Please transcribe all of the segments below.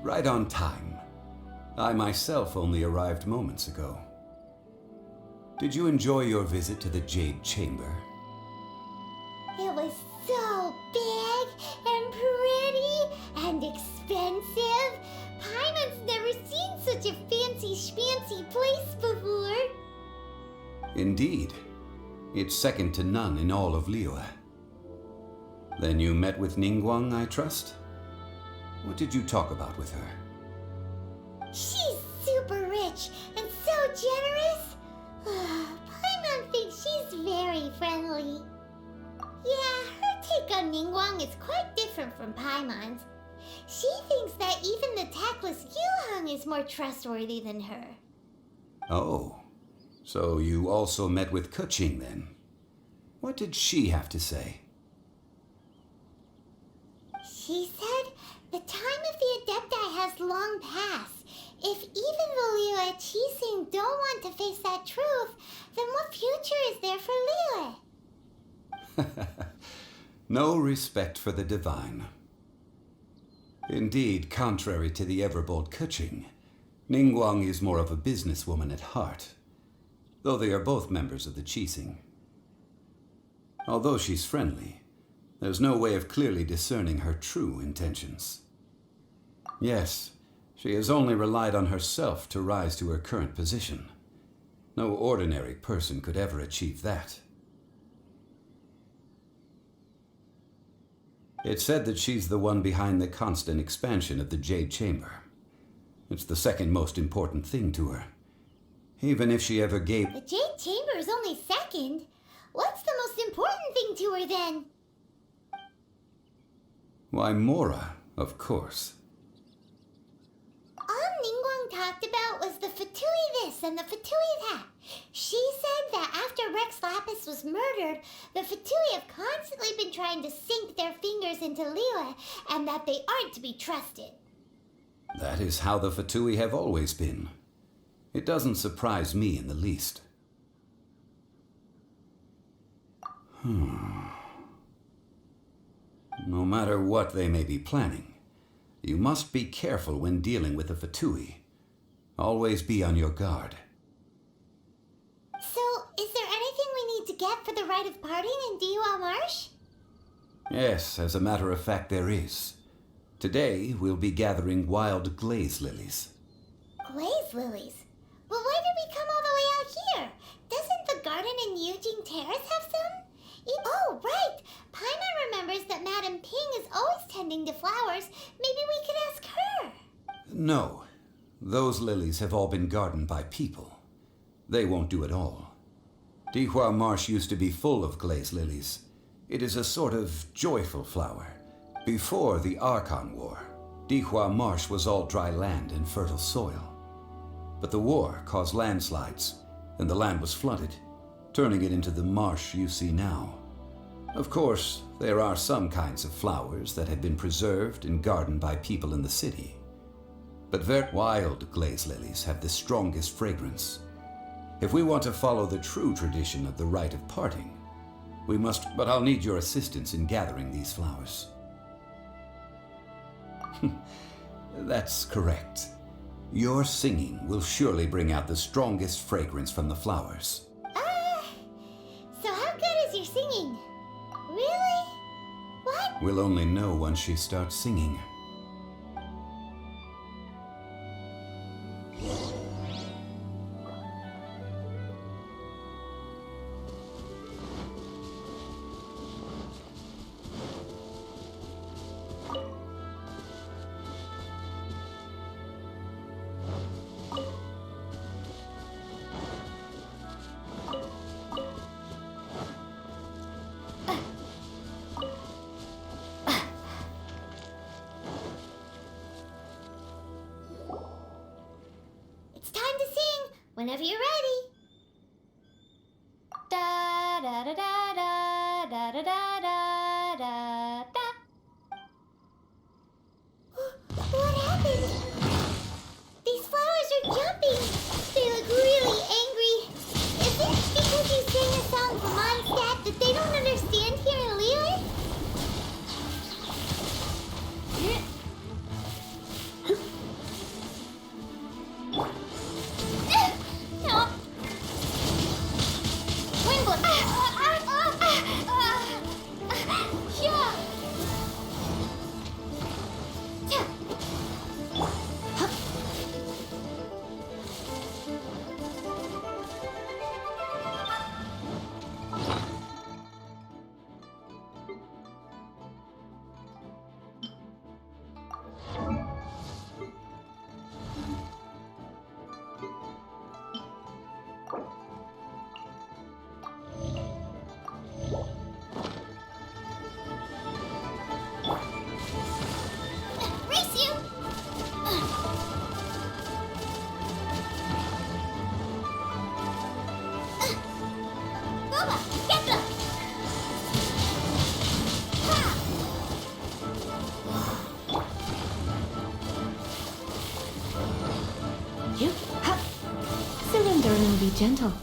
Right on time. I myself only arrived moments ago. Did you enjoy your visit to the Jade Chamber? It was so big and pretty and expensive. Paimon's never seen such a fancy schmancy place before. Indeed. It's second to none in all of Liyue. Then you met with Ningguang, I trust? What did you talk about with her? She's super rich and so generous. Paimon thinks she's very friendly. Yeah, her take on Ningguang is quite different from Paimon's. She thinks that even the tactless Guizhong is more trustworthy than her. Oh, so you also met with Keqing then? What did she have to say? She said the time of the Adepti has long passed. If even the Liyue Qixing don't want to face that truth, then what future is there for Liyue? No respect for the divine. Indeed, contrary to the ever-bold Keqing, Ningguang is more of a businesswoman at heart, though they are both members of the Qixing. Although she's friendly, there's no way of clearly discerning her true intentions. Yes, she has only relied on herself to rise to her current position. No ordinary person could ever achieve that. It's said that she's the one behind the constant expansion of the Jade Chamber. It's the second most important thing to her. Even if she ever gave... The Jade Chamber is only second. What's the most important thing to her then? Why, Mora, of course. All Ningguang talked about was the Fatui this and the Fatui that. She said that after Rex Lapis was murdered, the Fatui have constantly been trying to sink their fingers into Liyue, and that they aren't to be trusted. That is how the Fatui have always been. It doesn't surprise me in the least. No matter what they may be planning, you must be careful when dealing with the Fatui. Always be on your guard. So, is there anything we need to get for the rite of parting in Diwa Marsh? Yes, as a matter of fact, there is. Today, we'll be gathering wild glaze lilies. Glaze lilies? Well, why did we come all the way out here? Doesn't the garden in Yujing Terrace have some? Oh, right! Paimon remembers that Madame Ping is always tending to flowers. Maybe we could ask her. No. Those lilies have all been gardened by people. They won't do it all. Dihua Marsh used to be full of glaze lilies. It is a sort of joyful flower. Before the Archon War, Dihua Marsh was all dry land and fertile soil. But the war caused landslides, and the land was flooded, turning it into the marsh you see now. Of course, there are some kinds of flowers that have been preserved and gardened by people in the city. But very wild glaze lilies have the strongest fragrance. If we want to follow the true tradition of the rite of parting, we must... But I'll need your assistance in gathering these flowers. That's correct. Your singing will surely bring out the strongest fragrance from the flowers. So how good is your singing? Really? What? We'll only know once she starts singing. Whenever you're ready. Da da da da da da da da da da da. What happened? These flowers are jumping. They look really angry. Is it because you sang a song from Mondstadt that they don't understand here in Liyue? No. Windward. Yeah. Surrender and be gentle.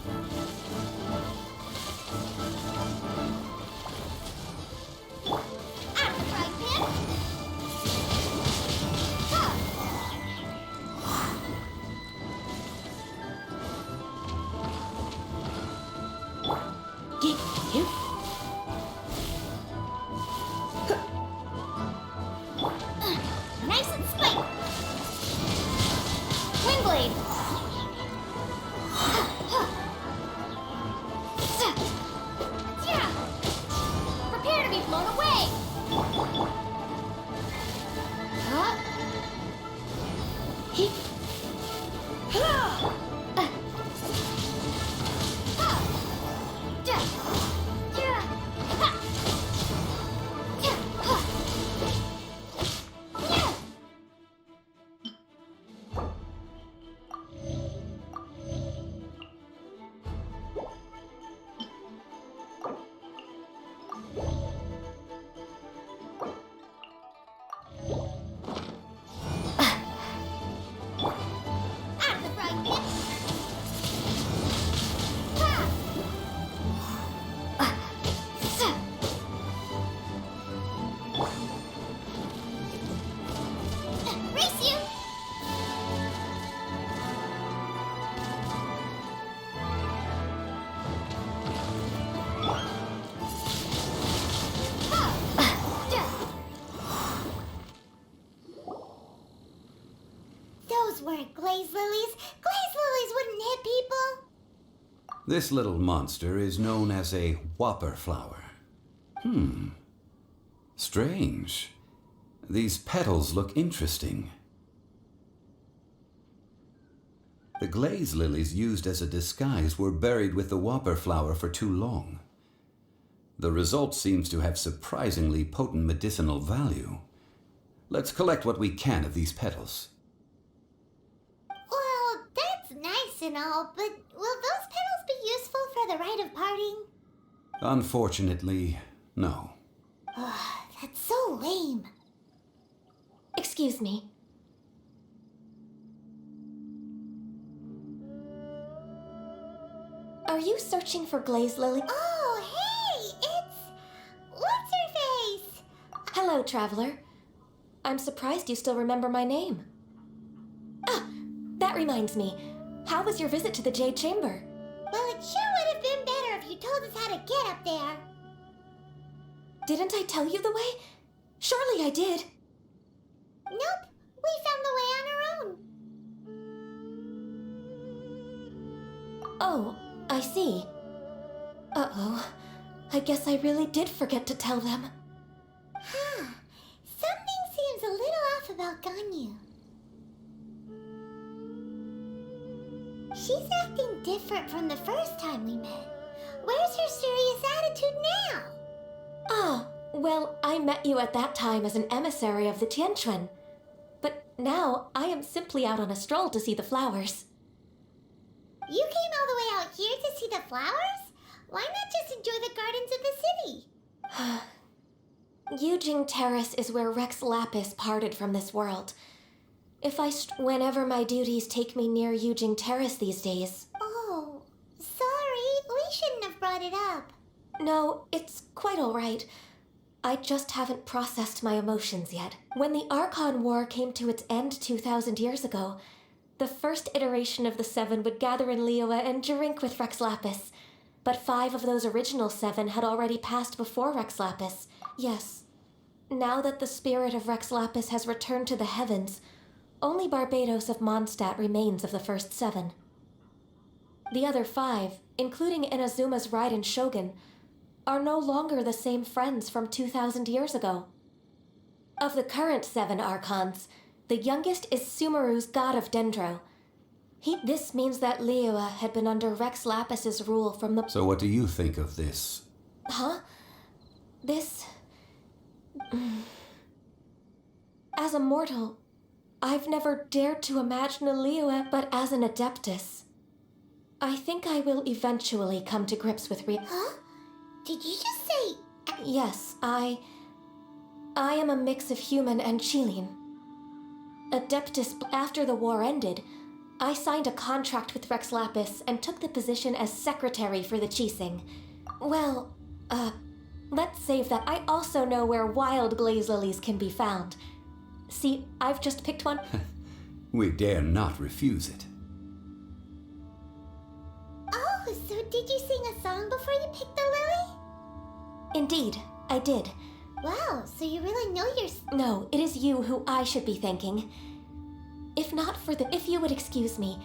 Nice and spike. Windblade. Prepare to be blown away. Those weren't glaze lilies. Glaze lilies wouldn't hit people. This little monster is known as a whopper flower. Strange. These petals look interesting. The glaze lilies used as a disguise were buried with the whopper flower for too long. The result seems to have surprisingly potent medicinal value. Let's collect what we can of these petals. Well, that's nice and all, but will those petals be useful for the rite of parting? Unfortunately, no. That's so lame. Excuse me. Are you searching for glaze lily? Oh, hey, it's... What's-her-face? Hello, traveler. I'm surprised you still remember my name. Ah, that reminds me. How was your visit to the Jade Chamber? Well, it sure would have been better if you told us how to get up there. Didn't I tell you the way? Surely I did. Nope, we found the way on our own. Oh, I see. Uh-oh. I guess I really did forget to tell them. Huh. Something seems a little off about Ganyu. She's acting different from the first time we met. Where's her serious attitude now? Ah, well, I met you at that time as an emissary of the Tianheng. But now I am simply out on a stroll to see the flowers. You came all the way out here to see the flowers? Why not just enjoy the gardens of the city? Yujing Terrace is where Rex Lapis parted from this world. Whenever my duties take me near Yujing Terrace these days. Oh, sorry. We shouldn't have brought it up. No, it's quite all right. I just haven't processed my emotions yet. When the Archon War came to its end 2,000 years ago, the first iteration of the Seven would gather in Liyue and drink with Rex Lapis. But 5 of those original 7 had already passed before Rex Lapis. Yes, now that the spirit of Rex Lapis has returned to the heavens, only Barbados of Mondstadt remains of the first 7. The other 5, including Inazuma's Raiden Shogun, are no longer the same friends from 2,000 years ago. Of the current 7 Archons, the youngest is Sumeru's god of Dendro. This means that Liyue had been under Rex Lapis's rule from the... So what do you think of this? Huh? This... As a mortal, I've never dared to imagine a Liyue, but as an Adeptus, I think I will eventually come to grips with Huh? Did you just say... Yes, I am a mix of human and Chilean. Adeptus, after the war ended, I signed a contract with Rex Lapis and took the position as secretary for the Qixing. Well, let's save that. I also know where wild glaze lilies can be found. See, I've just picked one. We dare not refuse it. Oh, so did you sing a song before you picked the lily? Indeed, I did. Wow, so you really know your... No, it is you who I should be thanking. If you would excuse me,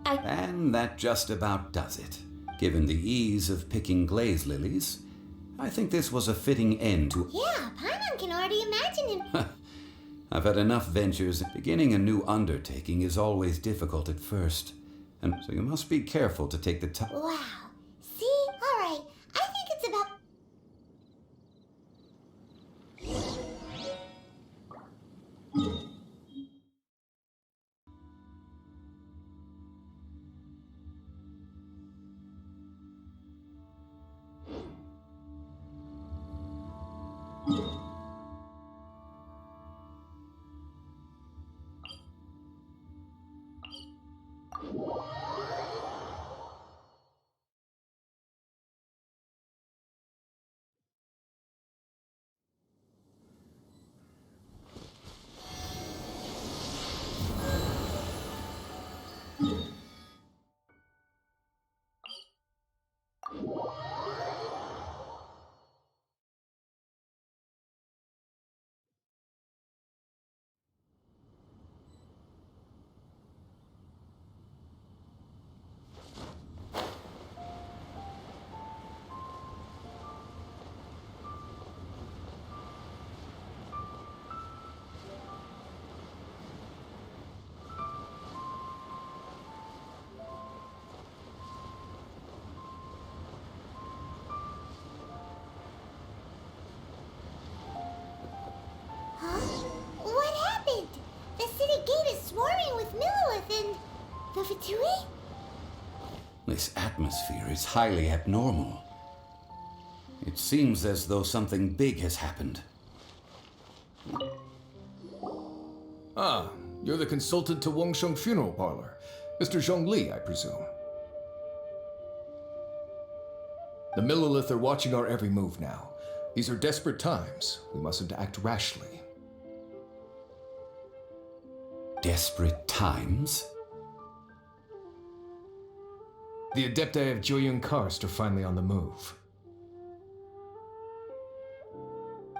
And that just about does it. Given the ease of picking glaze lilies, I think this was a fitting end to... Yeah, Paimon can already imagine him. I've had enough ventures. Beginning a new undertaking is always difficult at first, and so you must be careful to take the time. Wow. See? Alright, I think it's about... What happened? The city gate is swarming with Millelith and... the Fatui? This atmosphere is highly abnormal. It seems as though something big has happened. Ah, you're the consultant to Wangsheng Funeral Parlor. Mr. Zhongli, I presume. The Millelith are watching our every move now. These are desperate times. We mustn't act rashly. Desperate times? The Adepti of Joyun Karst are finally on the move.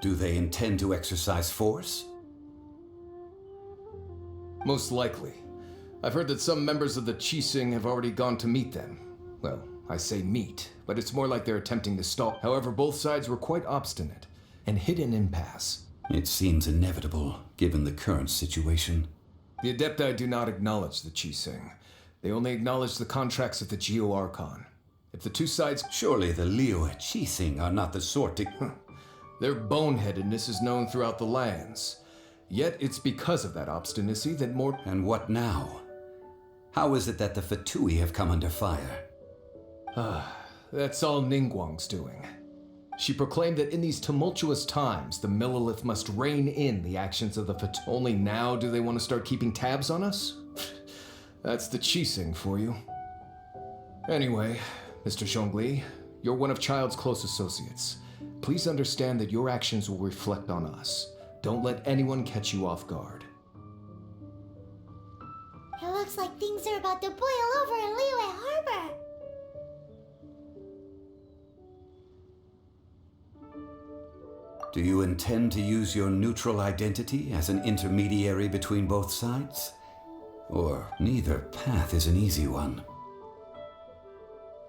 Do they intend to exercise force? Most likely. I've heard that some members of the Qixing have already gone to meet them. Well, I say meet, but it's more like they're attempting to stall. However, both sides were quite obstinate and hit an impasse. It seems inevitable, given the current situation. The Adepti do not acknowledge the Qixing. They only acknowledge the contracts of the Geo-Archon. If the two sides... Surely the Liyue Qixing are not the sort to... Their boneheadedness is known throughout the lands. Yet it's because of that obstinacy that more... And what now? How is it that the Fatui have come under fire? That's all Ningguang's doing. She proclaimed that in these tumultuous times, the Millelith must rein in the actions of the Fatui. Only now do they want to start keeping tabs on us? That's the Qixing for you. Anyway, Mr. Zhongli, you're one of Child's close associates. Please understand that your actions will reflect on us. Don't let anyone catch you off guard. It looks like things are about to boil over in Liyue Harbor. Do you intend to use your neutral identity as an intermediary between both sides? Or neither path is an easy one?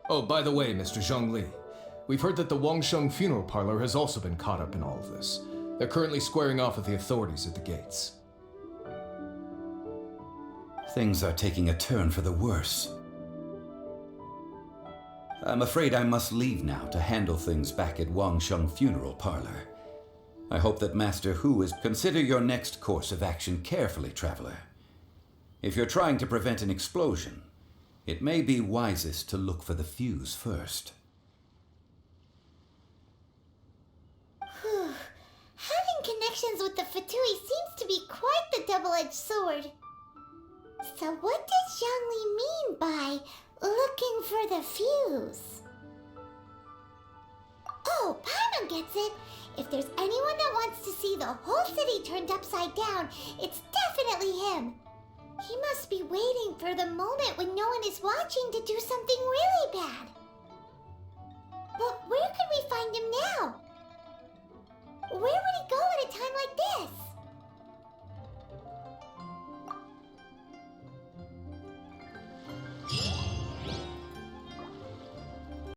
Oh, by the way, Mr. Zhongli, we've heard that the Wangsheng funeral parlor has also been caught up in all of this. They're currently squaring off with the authorities at the gates. Things are taking a turn for the worse. I'm afraid I must leave now to handle things back at Wangsheng funeral parlor. I hope that Master Hu is... Consider your next course of action carefully, traveler. If you're trying to prevent an explosion, it may be wisest to look for the fuse first. Having connections with the Fatui seems to be quite the double-edged sword. So what does Zhongli mean by looking for the fuse? Oh, Paimon gets it! If there's anyone that wants to see the whole city turned upside down, it's definitely him. He must be waiting for the moment when no one is watching to do something really bad. But where could we find him now?